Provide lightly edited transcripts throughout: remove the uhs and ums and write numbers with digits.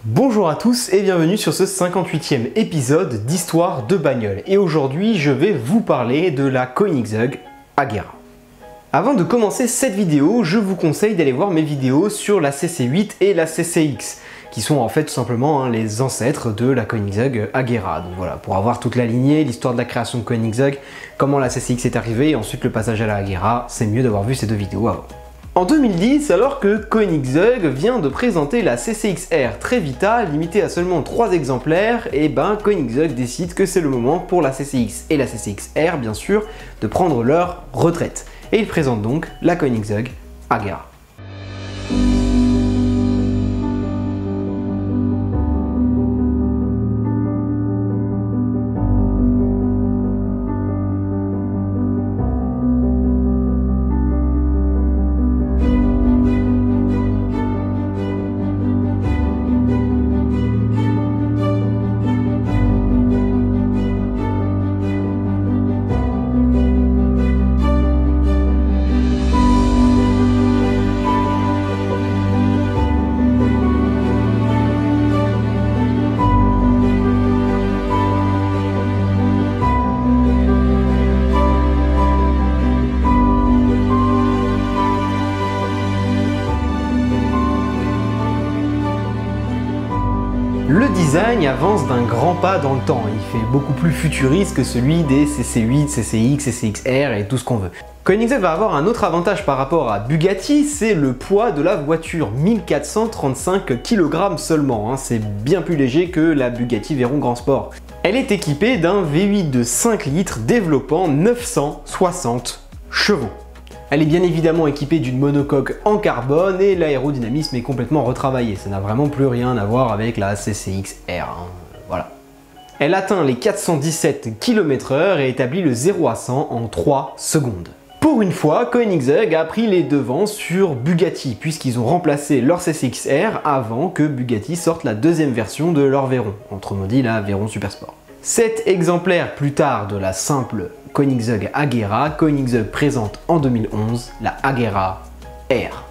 Bonjour à tous et bienvenue sur ce 58e épisode d'Histoire de bagnole. Et aujourd'hui, je vais vous parler de la Koenigsegg Agera. Avant de commencer cette vidéo, je vous conseille d'aller voir mes vidéos sur la CC8 et la CCX, qui sont en fait tout simplement les ancêtres de la Koenigsegg Agera. Donc voilà, pour avoir toute la lignée, l'histoire de la création de Koenigsegg, comment la CCX est arrivée et ensuite le passage à la Agera, c'est mieux d'avoir vu ces deux vidéos avant. En 2010, alors que Koenigsegg vient de présenter la CCXR Trevita, limitée à seulement 3 exemplaires, et Koenigsegg décide que c'est le moment pour la CCX et la CCXR, bien sûr, de prendre leur retraite. Et il présente donc la Koenigsegg Agera. Le design avance d'un grand pas dans le temps, il fait beaucoup plus futuriste que celui des CC8, CCX, CCXR et tout ce qu'on veut. Koenigsegg va avoir un autre avantage par rapport à Bugatti, c'est le poids de la voiture, 1435 kg seulement, c'est bien plus léger que la Bugatti Veyron Grand Sport. Elle est équipée d'un V8 de 5 litres développant 960 chevaux. Elle est bien évidemment équipée d'une monocoque en carbone et l'aérodynamisme est complètement retravaillé. Ça n'a vraiment plus rien à voir avec la CCXR. Voilà. Elle atteint les 417 km/h et établit le 0 à 100 en 3 secondes. Pour une fois, Koenigsegg a pris les devants sur Bugatti puisqu'ils ont remplacé leur CCXR avant que Bugatti sorte la deuxième version de leur Veyron, autrement dit la Veyron Supersport. 7 exemplaires plus tard de la simple Koenigsegg Agera, Koenigsegg présente en 2011 la Agera R.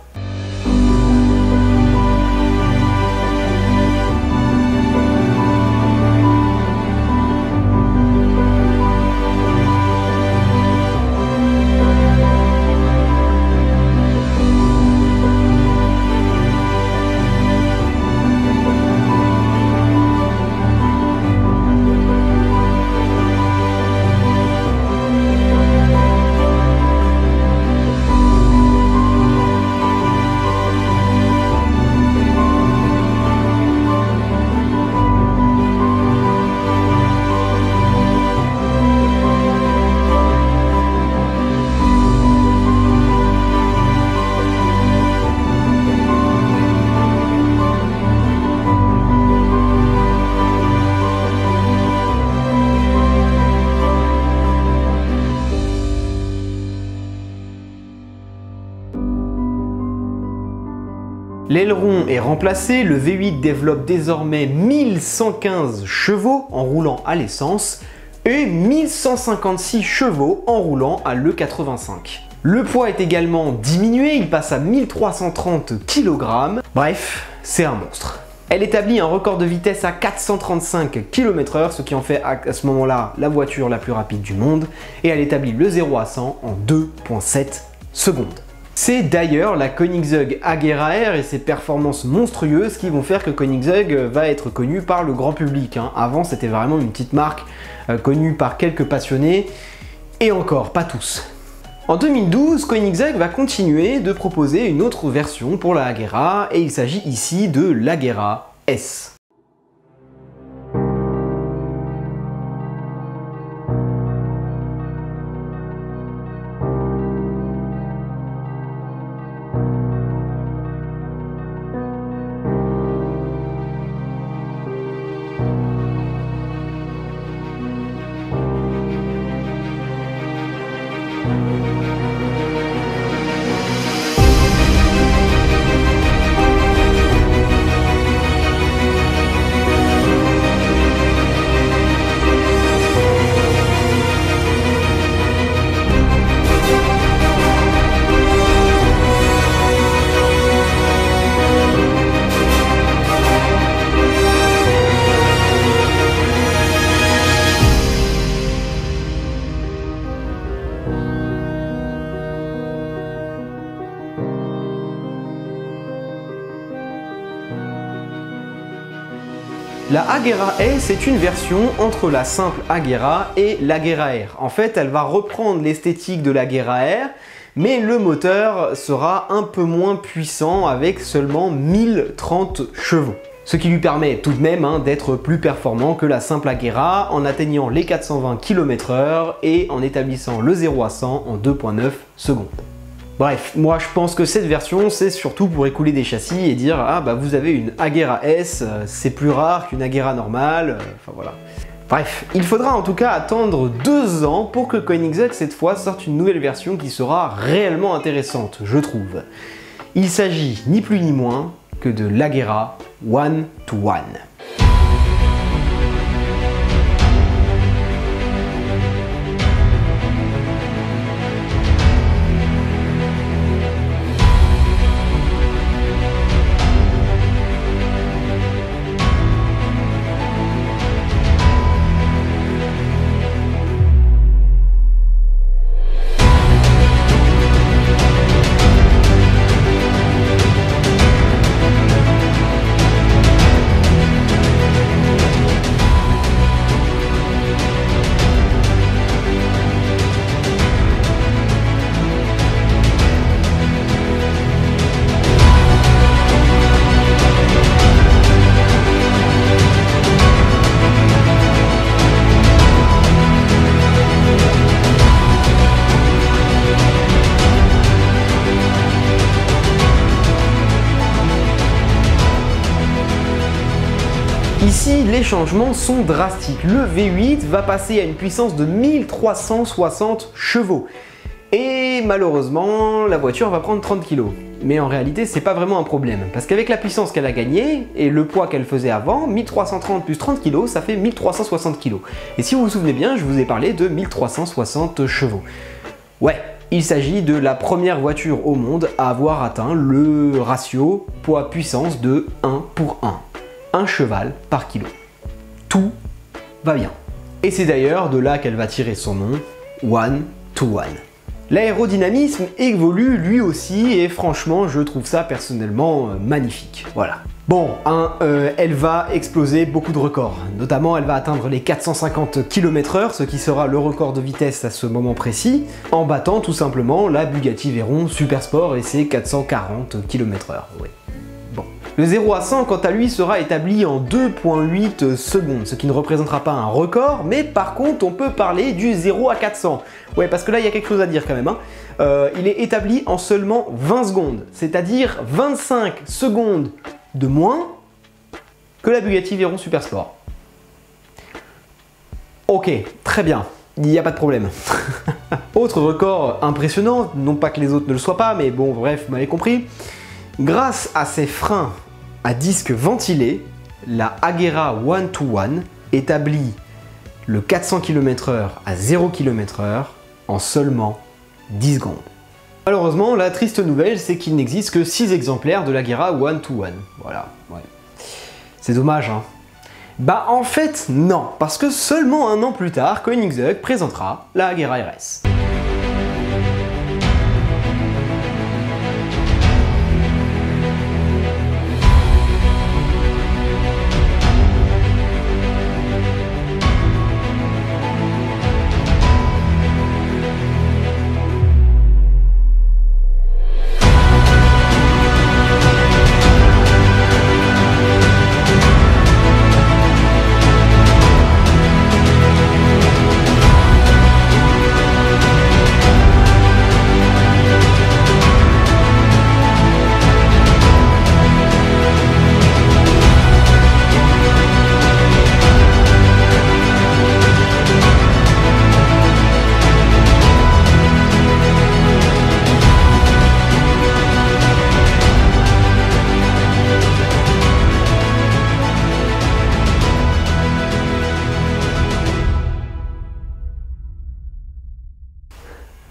L'aileron est remplacé, le V8 développe désormais 1115 chevaux en roulant à l'essence et 1156 chevaux en roulant à l'E85. Le poids est également diminué, il passe à 1330 kg. Bref, c'est un monstre. Elle établit un record de vitesse à 435 km/h, ce qui en fait à ce moment-là la voiture la plus rapide du monde, et elle établit le 0 à 100 en 2,7 secondes. C'est d'ailleurs la Koenigsegg Agera R et ses performances monstrueuses qui vont faire que Koenigsegg va être connu par le grand public. Avant, c'était vraiment une petite marque connue par quelques passionnés, et encore, pas tous. En 2012, Koenigsegg va continuer de proposer une autre version pour la Agera, et il s'agit ici de l'Agera S. La Agera S est une version entre la simple Agera et l'Agera R. En fait, elle va reprendre l'esthétique de l'Agera R, mais le moteur sera un peu moins puissant avec seulement 1030 chevaux. Ce qui lui permet tout de même d'être plus performant que la simple Agera en atteignant les 420 km/h et en établissant le 0 à 100 en 2,9 secondes. Bref, moi je pense que cette version c'est surtout pour écouler des châssis et dire ah bah vous avez une Agera S, c'est plus rare qu'une Agera normale, enfin voilà. Bref, il faudra en tout cas attendre 2 ans pour que Koenigsegg cette fois sorte une nouvelle version qui sera réellement intéressante, je trouve. Il s'agit ni plus ni moins que de l'Agera One-to-One. Ici, les changements sont drastiques. Le V8 va passer à une puissance de 1360 chevaux. Et malheureusement, la voiture va prendre 30 kg. Mais en réalité, c'est pas vraiment un problème. Parce qu'avec la puissance qu'elle a gagnée et le poids qu'elle faisait avant, 1330 plus 30 kg, ça fait 1360 kg. Et si vous vous souvenez bien, je vous ai parlé de 1360 chevaux. Ouais, il s'agit de la première voiture au monde à avoir atteint le ratio poids-puissance de 1 pour 1. Un cheval par kilo. Tout va bien. Et c'est d'ailleurs de là qu'elle va tirer son nom, One-to-One. L'aérodynamisme évolue lui aussi et franchement je trouve ça personnellement magnifique. Voilà. Bon, elle va exploser beaucoup de records. Notamment elle va atteindre les 450 km/h, ce qui sera le record de vitesse à ce moment précis, en battant tout simplement la Bugatti Veyron Supersport et ses 440 km/h. Ouais. Le 0 à 100, quant à lui, sera établi en 2,8 secondes, ce qui ne représentera pas un record, mais par contre, on peut parler du 0 à 400. Ouais, parce que là, il y a quelque chose à dire quand même. Il est établi en seulement 20 secondes, c'est-à-dire 25 secondes de moins que la Bugatti Veyron Supersport. Ok, très bien, il n'y a pas de problème. Autre record impressionnant, non pas que les autres ne le soient pas, mais bon, bref, vous m'avez compris. Grâce à ses freins à disque ventilé, la Agera One-to-One établit le 400 km/h à 0 km/h en seulement 10 secondes. Malheureusement, la triste nouvelle, c'est qu'il n'existe que 6 exemplaires de l'Agera One-to-One. Voilà, ouais. C'est dommage, hein. Bah en fait, non, parce que seulement un an plus tard, Koenigsegg présentera la Agera RS.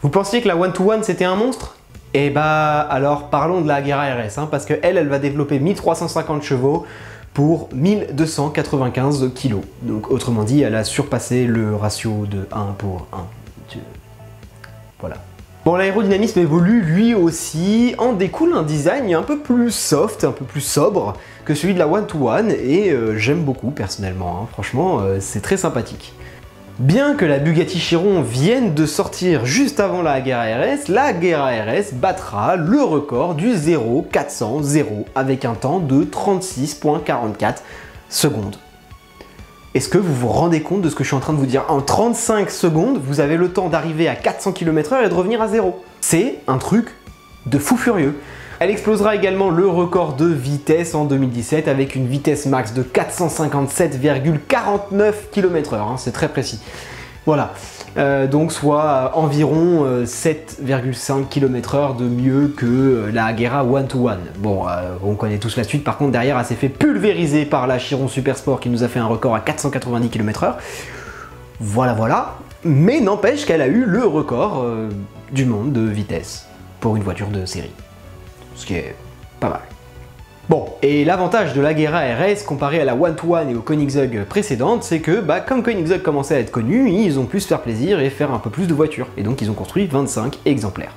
Vous pensiez que la One-to-One c'était un monstre? Eh bah alors parlons de la Agera RS, parce qu'elle va développer 1350 chevaux pour 1295 kg. Donc autrement dit, elle a surpassé le ratio de 1 pour 1. Voilà. Bon, l'aérodynamisme évolue lui aussi, en découle un design un peu plus soft, un peu plus sobre que celui de la One-to-One, et j'aime beaucoup personnellement, hein. Franchement c'est très sympathique. Bien que la Bugatti Chiron vienne de sortir juste avant la Agera RS, la Agera RS battra le record du 0-400-0 avec un temps de 36,44 secondes. Est-ce que vous vous rendez compte de ce que je suis en train de vous dire? En 35 secondes, vous avez le temps d'arriver à 400 km/h et de revenir à 0. C'est un truc de fou furieux. Elle explosera également le record de vitesse en 2017 avec une vitesse max de 457,49 km/h, hein, c'est très précis. Voilà, donc soit environ 7,5 km/h de mieux que la Agera One-to-One. Bon, on connaît tous la suite, par contre derrière elle s'est fait pulvériser par la Chiron Super Sport qui nous a fait un record à 490 km/h. Voilà, mais n'empêche qu'elle a eu le record du monde de vitesse pour une voiture de série. Ce qui est pas mal. Bon, et l'avantage de l'Agera RS comparé à la One-to-One et au Koenigsegg précédente, c'est que comme Koenigsegg commençait à être connu, ils ont pu se faire plaisir et faire un peu plus de voitures. Et donc ils ont construit 25 exemplaires.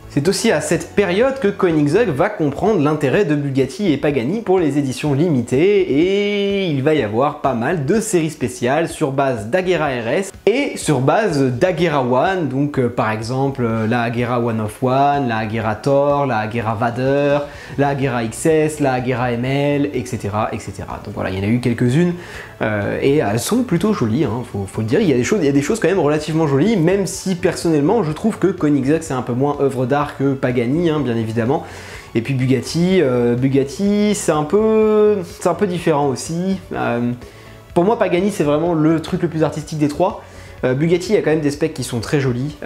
C'est aussi à cette période que Koenigsegg va comprendre l'intérêt de Bugatti et Pagani pour les éditions limitées, et il va y avoir pas mal de séries spéciales sur base d'Agera RS et sur base d'Agera One, donc par exemple la Agera One of One, la Agera Thor, la Agera Vader, la Agera XS, la Agera ML, etc. etc. Donc voilà, il y en a eu quelques-unes et elles sont plutôt jolies, hein, faut le dire, il y a des choses quand même relativement jolies, même si personnellement je trouve que Koenigsegg c'est un peu moins œuvre d'art que Pagani, hein, bien évidemment. Et puis Bugatti c'est un peu différent aussi. Pour moi Pagani c'est vraiment le truc le plus artistique des trois. Bugatti il y a quand même des specs qui sont très jolis.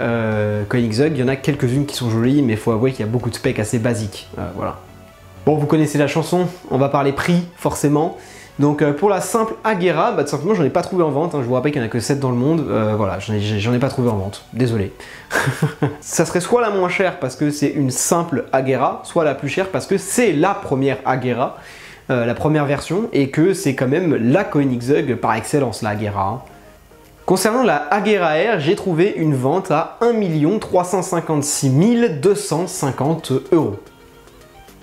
Koenigsegg il y en a quelques-unes qui sont jolies, mais il faut avouer qu'il y a beaucoup de specs assez basiques. Voilà. Bon, vous connaissez la chanson, on va parler prix forcément. Donc pour la simple Agera, tout simplement j'en ai pas trouvé en vente, hein. Je vous rappelle qu'il n'y en a que 7 dans le monde, voilà, j'en ai pas trouvé en vente, désolé. Ça serait soit la moins chère parce que c'est une simple Agera, soit la plus chère parce que c'est la première Agera, la première version, et que c'est quand même la Koenigsegg par excellence, la Agera, hein. Concernant la Agera R, j'ai trouvé une vente à 1 356 250 €.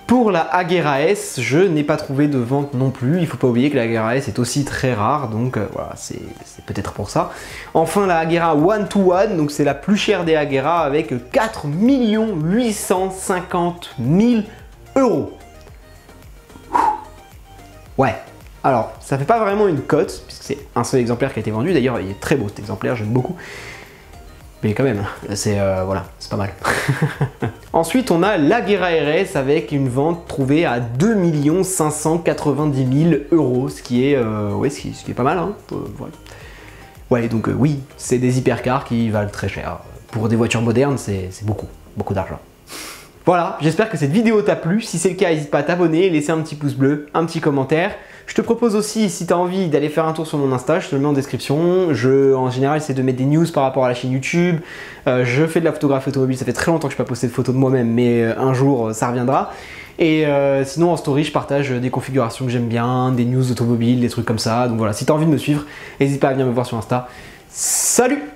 Pour la Agera S, je n'ai pas trouvé de vente non plus. Il ne faut pas oublier que la Agera S est aussi très rare, donc voilà, c'est peut-être pour ça. Enfin, la Agera One-to-One, donc c'est la plus chère des Agera avec 4 850 000 €. Ouais, alors ça fait pas vraiment une cote, puisque c'est un seul exemplaire qui a été vendu. D'ailleurs, il est très beau cet exemplaire, j'aime beaucoup. Mais quand même, c'est voilà, c'est pas mal. Ensuite, on a l'Agera RS avec une vente trouvée à 2 590 000 €, ce qui est, ouais, ce qui est pas mal, hein. Voilà. Ouais, donc oui, c'est des hypercars qui valent très cher. Pour des voitures modernes, c'est beaucoup d'argent. Voilà, j'espère que cette vidéo t'a plu. Si c'est le cas, n'hésite pas à t'abonner, laisser un petit pouce bleu, un petit commentaire. Je te propose aussi, si tu as envie d'aller faire un tour sur mon Insta, je te le mets en description. En général, j'essaie de mettre des news par rapport à la chaîne YouTube. Je fais de la photographie automobile, ça fait très longtemps que je n'ai pas posté de photos de moi-même, mais un jour, ça reviendra. Et sinon, en story, je partage des configurations que j'aime bien, des news automobiles, des trucs comme ça. Donc voilà, si tu as envie de me suivre, n'hésite pas à venir me voir sur Insta. Salut!